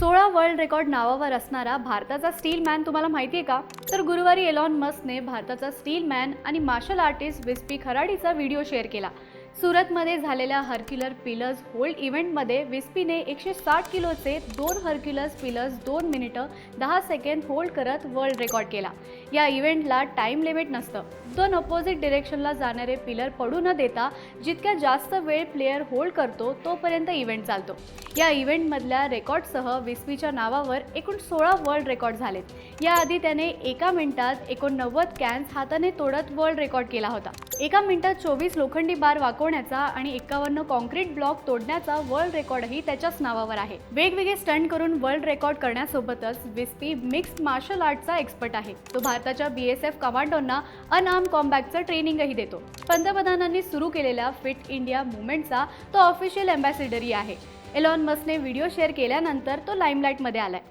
16 world record नावावर असणारा भारताचा स्टील मॅन तुम्हाला माहिती आहे का? तर गुरुवारी एलॉन मस्कने भारताचा स्टील मॅन आणि मार्शल आर्टिस्ट विस्पी खराडीचा व्हिडिओ शेअर केला. सुरतमध्ये झालेल्या हर्क्युलर पिलर्स होल्ड इव्हेंटमध्ये विस्पीने 160 किलोचे 2 हर्क्युलस पिलर्स 2 मिनिटं 10 सेकंद होल्ड करत वर्ल्ड रेकॉर्ड केला. या इव्हेंटला टाइम लिमिट नसतं. 2 अपोजिट डिरेक्शनला जाणारे पिलर पडू न देता जितक्या जास्त वेळ प्लेयर होल्ड करतो तोपर्यंत इव्हेंट चालतो. या इव्हेंटमधल्या रेकॉर्डसह विस्पीच्या नावावर एकूण 16 वर्ल्ड रेकॉर्ड झालेत. याआधी त्याने एका मिनिटात 89 कॅन्स हाताने तोडत वर्ल्ड रेकॉर्ड केला होता. एका मिनिटात 24 लोखंडी बार वाकवण्याचा आणि 51 कॉन्क्रीट ब्लॉक तोडण्याचा वर्ल्ड रेकॉर्डही त्याच्याच नावावर आहे. वेगवेगळे स्टंट करून वर्ल्ड रेकॉर्ड करण्यासोबतच विस्पी मिक्स्ड मार्शल आर्टचा एक्सपर्ट आहे. तो भारताच्या BSF कमांडोंना अनआर्म कॉम्बॅटचं ट्रेनिंगही देतो. पंतप्रधानांनी सुरू केलेल्या फिट इंडिया मुवमेंटचा तो ऑफिशियल अँबॅसिडरही आहे. एलॉन मस्कने व्हिडिओ शेअर केल्यानंतर तो लाईमलाईटमध्ये आलाय.